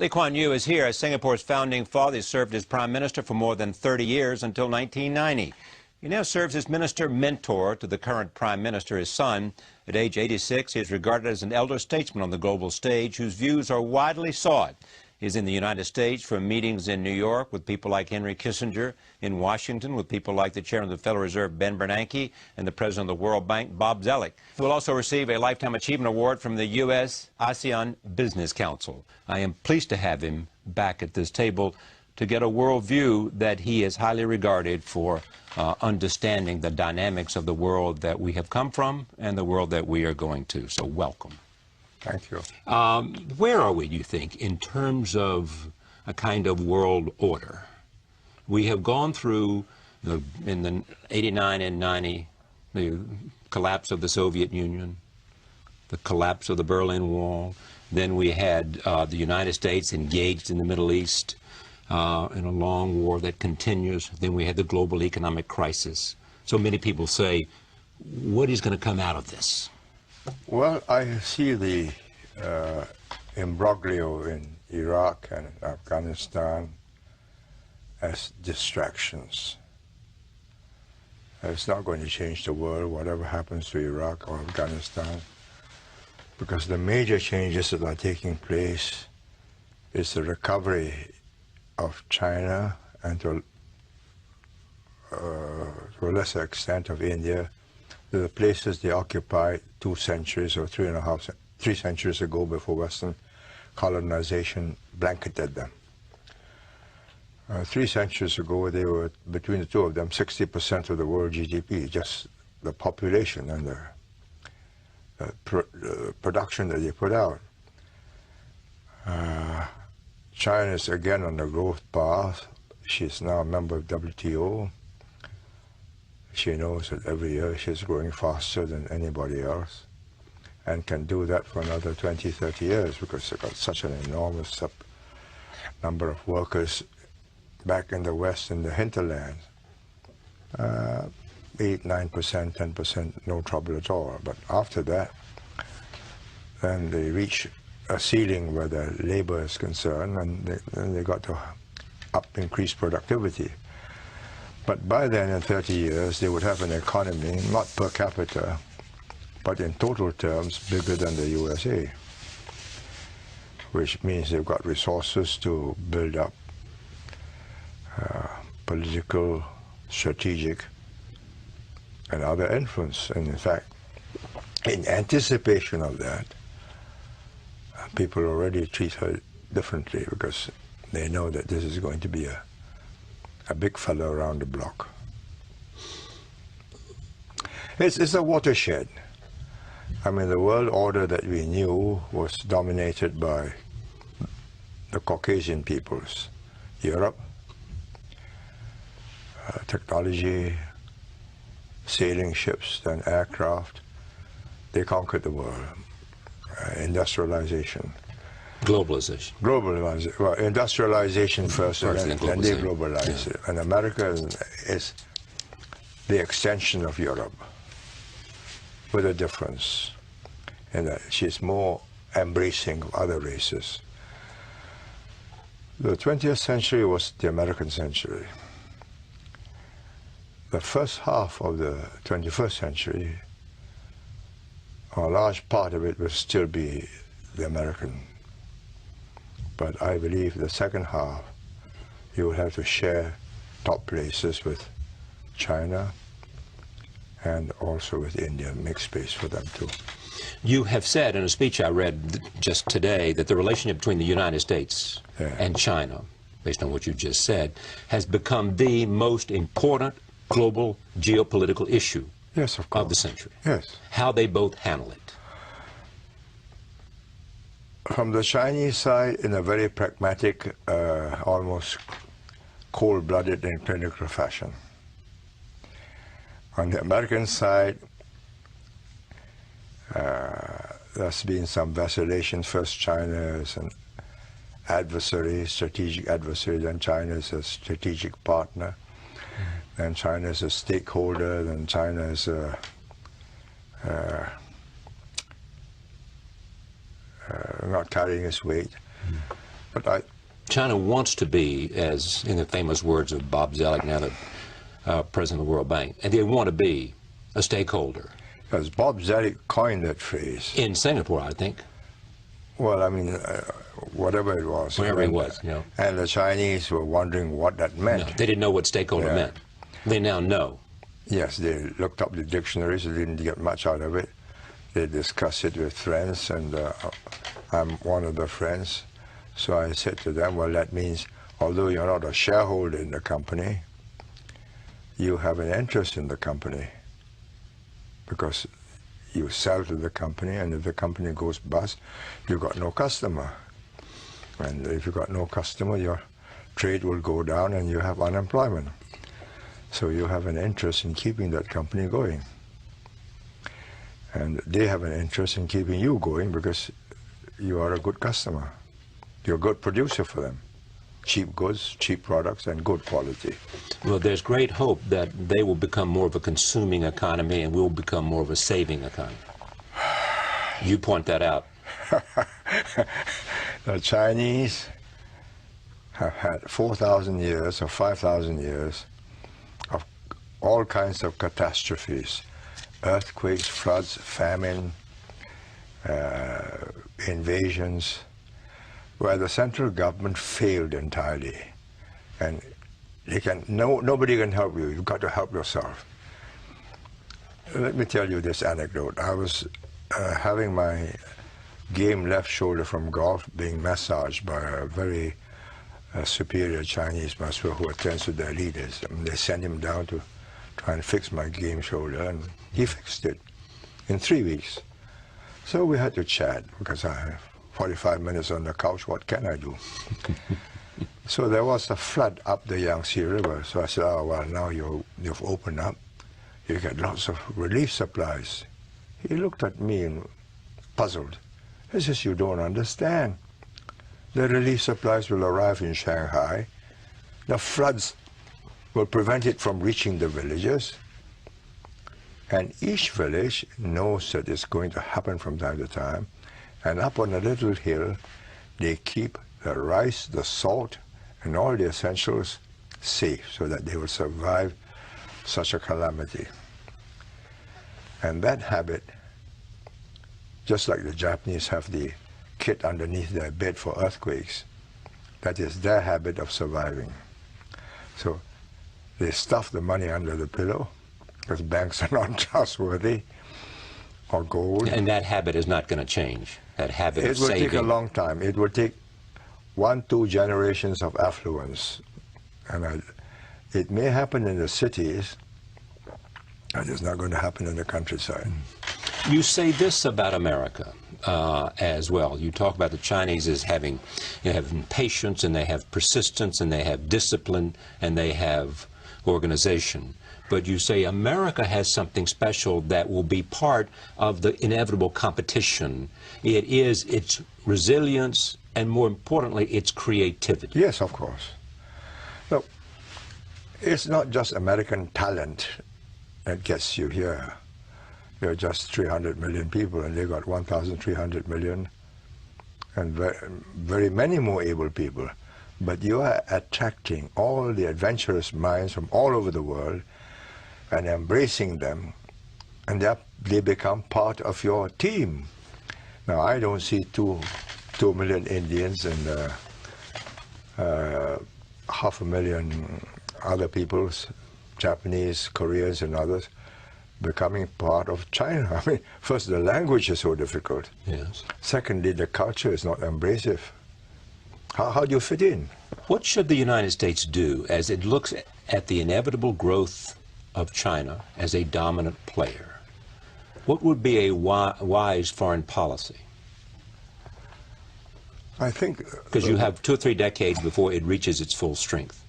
Lee Kuan Yew is here as Singapore's founding father. He served as prime minister for more than 30 years until 1990. He now serves as minister mentor to the current prime minister, his son. At age 86, he is regarded as an elder statesman on the global stage whose views are widely sought. He's in the United States for meetings in New York with people like Henry Kissinger, in Washington with people like the chairman of the Federal Reserve, Ben Bernanke, and the president of the World Bank, Bob Zoellick. He will also receive a Lifetime Achievement Award from the U.S. ASEAN Business Council. I am pleased to have him back at this table to get a worldview that he is highly regarded for understanding the dynamics of the world that we have come from and the world that we are going to. So welcome. Thank you. Where are we, do you think, in terms of a kind of world order? We have gone through, in the 89 and 90, the collapse of the Soviet Union, the collapse of the Berlin Wall. Then we had the United States engaged in the Middle East in a long war that continues. Then we had the global economic crisis. So many people say, what is going to come out of this? Well, I see the imbroglio in Iraq and Afghanistan as distractions. It's not going to change the world, whatever happens to Iraq or Afghanistan, because the major changes that are taking place is the recovery of China and to a lesser extent of India, the places they occupied 2 centuries or 3 centuries ago before Western colonization blanketed them. 3 centuries ago, they were, between the two of them, 60% of the world GDP, just the population and the production that they put out. China is again on the growth path. She's now a member of WTO. She knows that every year she's growing faster than anybody else and can do that for another 20, 30 years because they've got such an enormous number of workers back in the West in the hinterlands. 8%, 9%, 10%, no trouble at all. But after that, then they reach a ceiling where the labor is concerned and then they got to increase productivity. But by then, in 30 years, they would have an economy, not per capita, but in total terms, bigger than the USA, which means they've got resources to build up political, strategic, and other influence. And in fact, in anticipation of that, people already treat her differently because they know that this is going to be a big fellow around the block. It's a watershed. I mean, the world order that we knew was dominated by the Caucasian peoples. Europe, technology, sailing ships, then aircraft. They conquered the world. Industrialization. Globalization. Globalization. Well, industrialization first, and then they globalize it. And America is the extension of Europe, with a difference in that she's more embracing of other races. The 20th century was the American century. The first half of the 21st century, a large part of it will still be the American. But I believe the second half, you will have to share top places with China and also with India, make space for them too. You have said in a speech I read just today that the relationship between the United States and China, based on what you just said, has become the most important global geopolitical issue of the century. Yes. How they both handle it. From the Chinese side, in a very pragmatic, almost cold-blooded and clinical fashion. On the American side, there's been some vacillation. First, China is an adversary, strategic adversary, then China is a strategic partner, then China is a stakeholder, then China is a not carrying its weight. But China wants to be, as in the famous words of Bob Zoellick, now the president of the World Bank, and they want to be a stakeholder. As Bob Zoellick coined that phrase. In Singapore, I think. Well, I mean, whatever it was. Wherever it was, you know. And the Chinese were wondering what that meant. No, they didn't know what stakeholder meant. They now know. Yes, they looked up the dictionaries. They didn't get much out of it. They discussed it with friends, and I'm one of the friends. So I said to them, well, that means although you're not a shareholder in the company, you have an interest in the company because you sell to the company, and if the company goes bust, you've got no customer. And if you've got no customer, your trade will go down and you have unemployment. So you have an interest in keeping that company going. And they have an interest in keeping you going because you are a good customer. You're a good producer for them. Cheap goods, cheap products, and good quality. Well, there's great hope that they will become more of a consuming economy and we'll become more of a saving economy. You point that out. The Chinese have had 4,000 years or 5,000 years of all kinds of catastrophes. Earthquakes, floods, famine, invasions, where the central government failed entirely. And nobody can help you. You've got to help yourself. Let me tell you this anecdote. I was having my game left shoulder from golf being massaged by a very superior Chinese master who attends to their leaders. And they sent him down to try and fix my game shoulder, and he fixed it in 3 weeks. So we had to chat because I have 45 minutes on the couch, what can I do? So there was a flood up the Yangtze River. So I said, oh, well, now you've opened up. You get lots of relief supplies. He looked at me and puzzled. He says, you don't understand. The relief supplies will arrive in Shanghai. The floods will prevent it from reaching the villages. And each village knows that it's going to happen from time to time. And up on a little hill, they keep the rice, the salt, and all the essentials safe so that they will survive such a calamity. And that habit, just like the Japanese have the kit underneath their bed for earthquakes, that is their habit of surviving. So they stuff the money under the pillow because banks are not trustworthy, or gold. And that habit is not going to change, that habit of saving. It will take a long time. It will take 1-2 generations of affluence. And it may happen in the cities, but it's not going to happen in the countryside. You say this about America as well. You talk about the Chinese as having patience, and they have persistence, and they have discipline, and they have organization. But you say America has something special that will be part of the inevitable competition. It is its resilience and, more importantly, its creativity. Yes, of course. Look, it's not just American talent that gets you here. There are just 300 million people, and they've got 1,300 million, and very many more able people. But you are attracting all the adventurous minds from all over the world and embracing them, and they become part of your team. Now, I don't see 2 million Indians and 500,000 other peoples, Japanese, Koreans, and others, becoming part of China. I mean, first, the language is so difficult. Yes. Secondly, the culture is not embracive. How do you fit in? What should the United States do as it looks at the inevitable growth of China as a dominant player? What would be a wise foreign policy? I think... Because you have 2 or 3 decades before it reaches its full strength.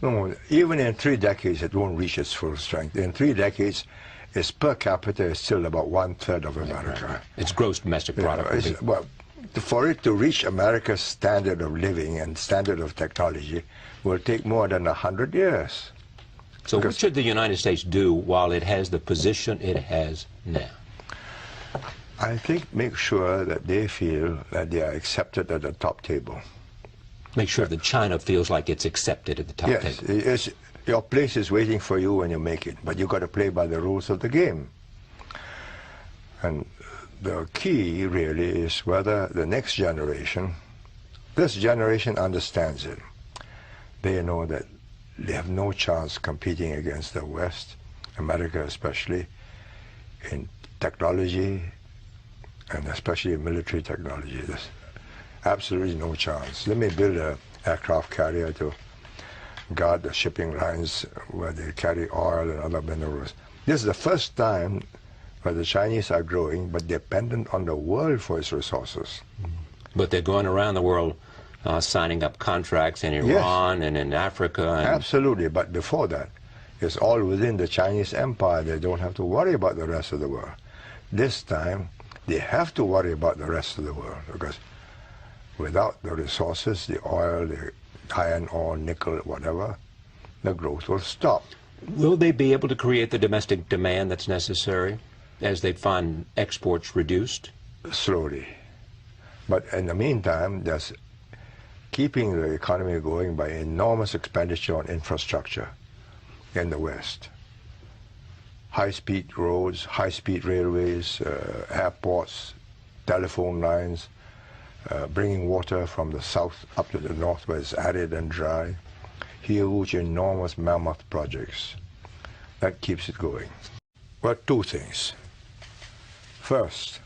No, even in 3 decades, it won't reach its full strength. In 3 decades, its per capita is still about 1/3 of America. Right. Its gross domestic product. Well, for it to reach America's standard of living and standard of technology will take more than 100 years. So what should the United States do while it has the position it has now? I think make sure that they feel that they are accepted at the top table. Make sure that China feels like it's accepted at the top table. Yes, your place is waiting for you when you make it, but you've got to play by the rules of the game. And the key really is whether the next generation, this generation understands it. They know that they have no chance competing against the West, America especially, in technology, and especially military technology. There's absolutely no chance. Let me build an aircraft carrier to guard the shipping lines where they carry oil and other minerals. This is the first time where the Chinese are growing, but dependent on the world for its resources. But they're going around the world signing up contracts in Iran and in Africa. And absolutely, but before that, it's all within the Chinese empire. They don't have to worry about the rest of the world. This time, they have to worry about the rest of the world, because without the resources, the oil, the iron ore, nickel, whatever, the growth will stop. Will they be able to create the domestic demand that's necessary as they find exports reduced? Slowly. But in the meantime, there's keeping the economy going by enormous expenditure on infrastructure in the West. High-speed roads, high-speed railways, airports, telephone lines, bringing water from the south up to the north where it's arid and dry. Huge, enormous mammoth projects. That keeps it going. Well, two things. First,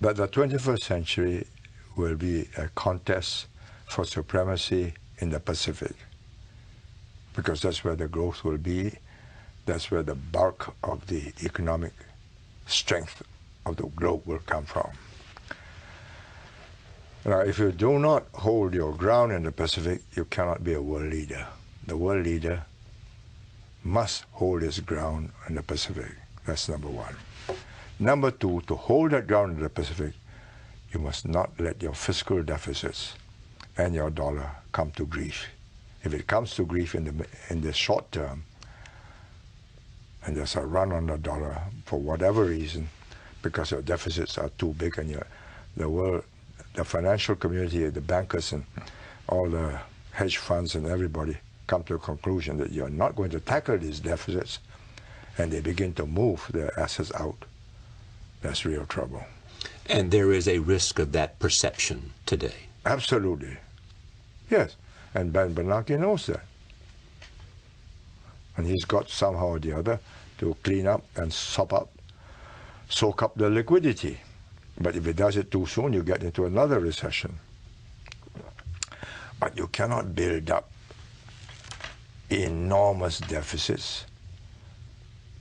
that the 21st century will be a contest for supremacy in the Pacific, because that's where the growth will be. That's where the bulk of the economic strength of the globe will come from. Now, if you do not hold your ground in the Pacific, you cannot be a world leader. The world leader must hold his ground in the Pacific. That's number one. Number two, to hold that ground in the Pacific, you must not let your fiscal deficits and your dollar come to grief. If it comes to grief in the short term, and there's a run on the dollar for whatever reason, because your deficits are too big, and the financial community, the bankers and all the hedge funds and everybody come to a conclusion that you're not going to tackle these deficits, and they begin to move their assets out, that's real trouble. And there is a risk of that perception today. Absolutely. Yes. And Ben Bernanke knows that. And he's got somehow or the other to clean up and soak up the liquidity. But if he does it too soon, you get into another recession. But you cannot build up enormous deficits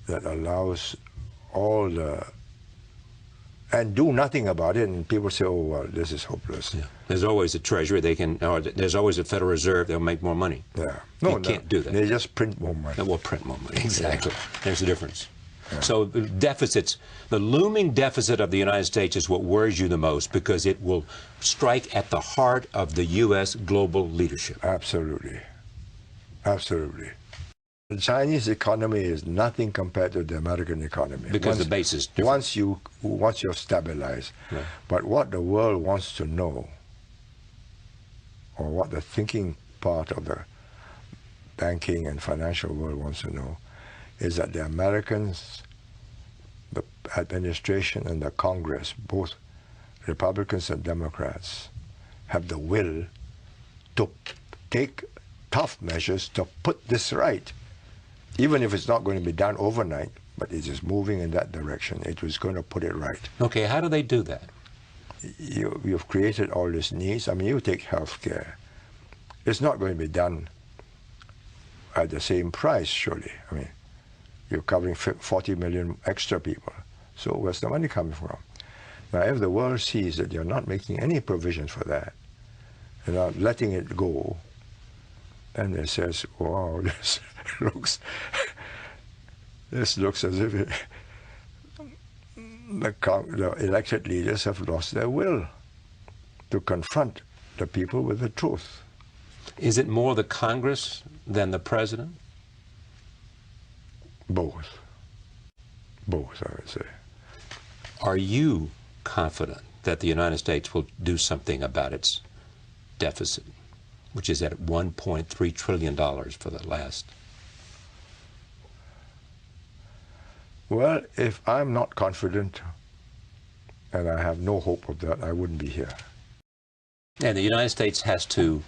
that allows all the, and do nothing about it, and people say, oh, well, this is hopeless. Yeah. There's always a treasury, there's always a Federal Reserve, they'll make more money. Yeah. You can't do that. They just print more money. They will print more money, exactly. Yeah. There's the difference. Yeah. So the deficits, the looming deficit of the United States is what worries you the most, because it will strike at the heart of the U.S. global leadership. Absolutely. Absolutely. The Chinese economy is nothing compared to the American economy. Because the base is different. Once you're stabilized. Right. But what the world wants to know, or what the thinking part of the banking and financial world wants to know, is that the Americans, the administration and the Congress, both Republicans and Democrats, have the will to take tough measures to put this right. Even if it's not going to be done overnight, but it is moving in that direction. It was going to put it right. Okay, how do they do that? You've created all these needs. I mean, you take health care. It's not going to be done at the same price, surely. I mean, you're covering 40 million extra people. So where's the money coming from? Now, if the world sees that you're not making any provision for that, you're not letting it go, and it says, wow, this looks as if the elected leaders have lost their will to confront the people with the truth. Is it more the Congress than the President? Both. Both, I would say. Are you confident that the United States will do something about its deficit, which is at $1.3 trillion for the last? Well, if I'm not confident, and I have no hope of that, I wouldn't be here. And the United States has to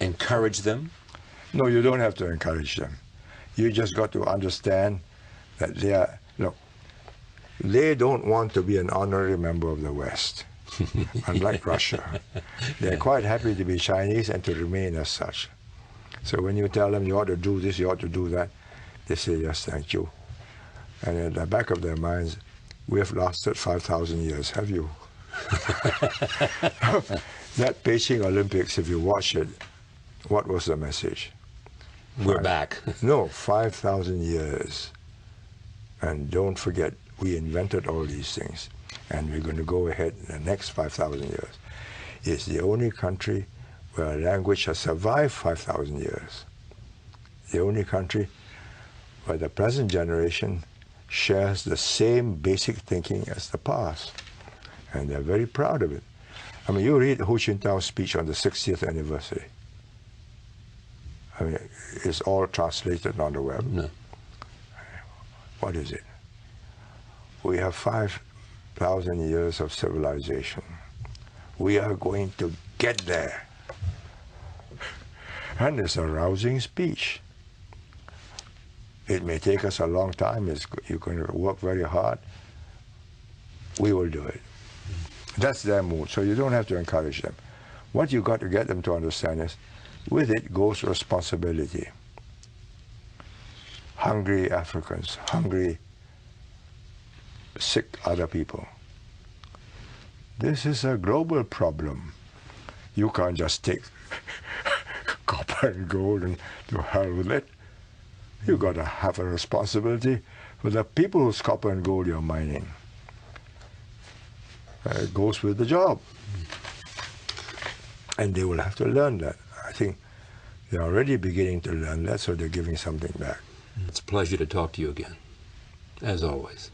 encourage them? No, you don't have to encourage them. You just got to understand that they don't want to be an honorary member of the West, unlike Russia. They're quite happy to be Chinese and to remain as such. So when you tell them you ought to do this, you ought to do that, they say, yes, thank you. And in the back of their minds, we have lasted 5,000 years, have you? That Beijing Olympics, if you watch it, what was the message? We're back. No, 5,000 years. And don't forget, we invented all these things. And we're going to go ahead in the next 5,000 years. It's the only country where a language has survived 5,000 years. The only country where the present generation shares the same basic thinking as the past. And they're very proud of it. I mean, you read Hu Jintao's speech on the 60th anniversary. I mean, it's all translated on the web. No. What is it? We have 5,000 years of civilization. We are going to get there. And it's a rousing speech. It may take us a long time. You're going to work very hard. We will do it. That's their mood. So you don't have to encourage them. What you've got to get them to understand is, with it goes responsibility. Hungry Africans, hungry, sick other people. This is a global problem. You can't just take copper and gold and to hell with it. You've got to have a responsibility for the people whose copper and gold you're mining. It goes with the job. And they will have to learn that. I think they're already beginning to learn that, so they're giving something back. It's a pleasure to talk to you again, as always.